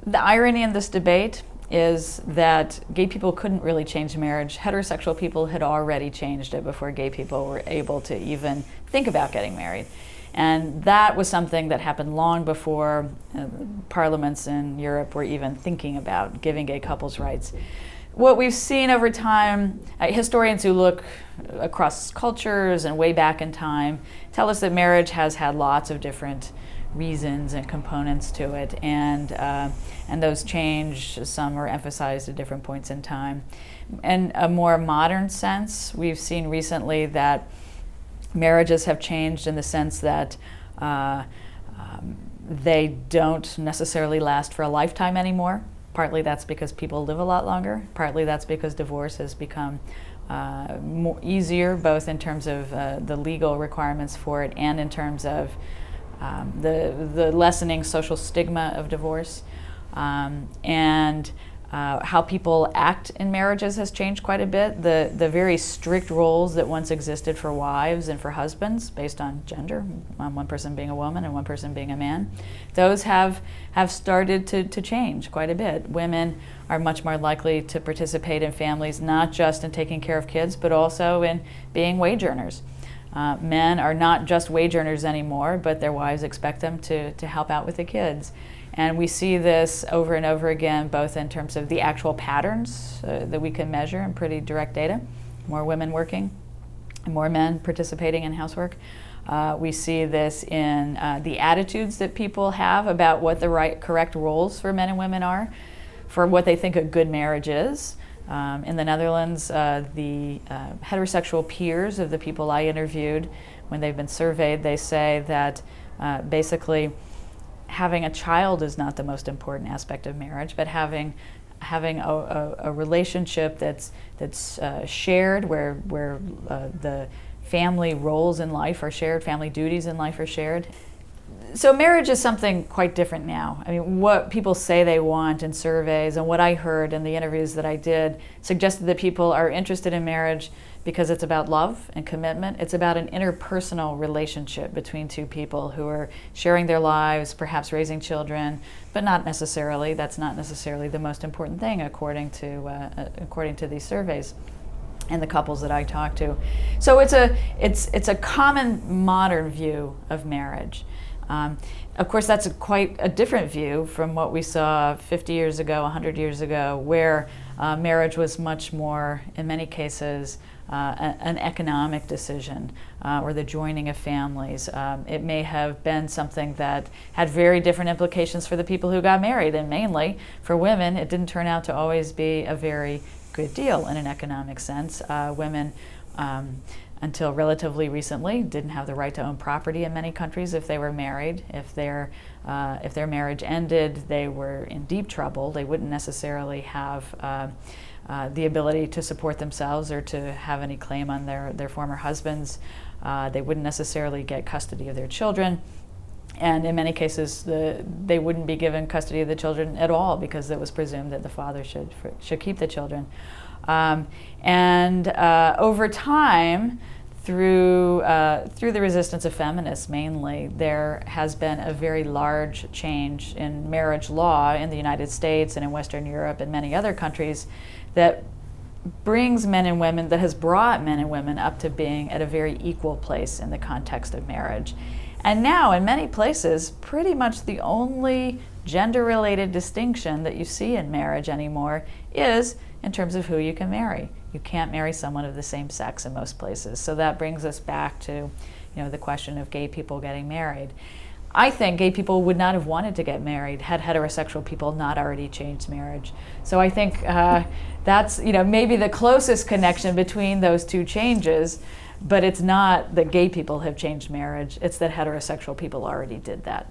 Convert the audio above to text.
The irony in this debate is that gay people couldn't really change marriage. Heterosexual people had already changed it before gay people were able to even think about getting married. And that was something that happened long before parliaments in Europe were even thinking about giving gay couples rights. What we've seen over time, historians who look across cultures and way back in time tell us that marriage has had lots of different reasons and components to it, and those change. Some are emphasized at different points in time. In a more modern sense, we've seen recently that marriages have changed in the sense that they don't necessarily last for a lifetime anymore. Partly that's because people live a lot longer. Partly that's because divorce has become more easier, both in terms of the legal requirements for it and in terms of the lessening social stigma of divorce. And how people act in marriages has changed quite a bit. The very strict roles that once existed for wives and for husbands based on gender, one person being a woman and one person being a man, those have started to change quite a bit. Women are much more likely to participate in families, not just in taking care of kids, but also in being wage earners. Men are not just wage earners anymore, but their wives expect them to help out with the kids. And we see this over and over again, both in terms of the actual patterns that we can measure in pretty direct data, more women working, more men participating in housework. We see this in the attitudes that people have about what the correct roles for men and women are, for what they think a good marriage is. In the Netherlands, the heterosexual peers of the people I interviewed, when they've been surveyed, they say that basically having a child is not the most important aspect of marriage, but having a relationship that's shared, where the family roles in life are shared, family duties in life are shared. So marriage is something quite different now. I mean, what people say they want in surveys and what I heard in the interviews that I did suggested that people are interested in marriage because it's about love and commitment. It's about an interpersonal relationship between two people who are sharing their lives, perhaps raising children, but that's not necessarily the most important thing according to these surveys and the couples that I talked to. So it's a common modern view of marriage. Of course, that's quite a different view from what we saw 50 years ago, 100 years ago, where marriage was much more, in many cases, an economic decision or the joining of families. It may have been something that had very different implications for the people who got married, and mainly for women, it didn't turn out to always be a very good deal in an economic sense. Women until relatively recently didn't have the right to own property in many countries if they were married. If their marriage ended, they were in deep trouble. They wouldn't necessarily have the ability to support themselves or to have any claim on their former husbands. They wouldn't necessarily get custody of their children. And in many cases, they wouldn't be given custody of the children at all because it was presumed that the father should keep the children. And over time, through the resistance of feminists mainly, there has been a very large change in marriage law in the United States and in Western Europe and many other countries that brings men and women, that has brought men and women up to being at a very equal place in the context of marriage. And now, in many places, pretty much the only gender-related distinction that you see in marriage anymore is in terms of who you can marry. You can't marry someone of the same sex in most places. So that brings us back to, the question of gay people getting married. I think gay people would not have wanted to get married had heterosexual people not already changed marriage. So I think that's maybe the closest connection between those two changes, but it's not that gay people have changed marriage, it's that heterosexual people already did that.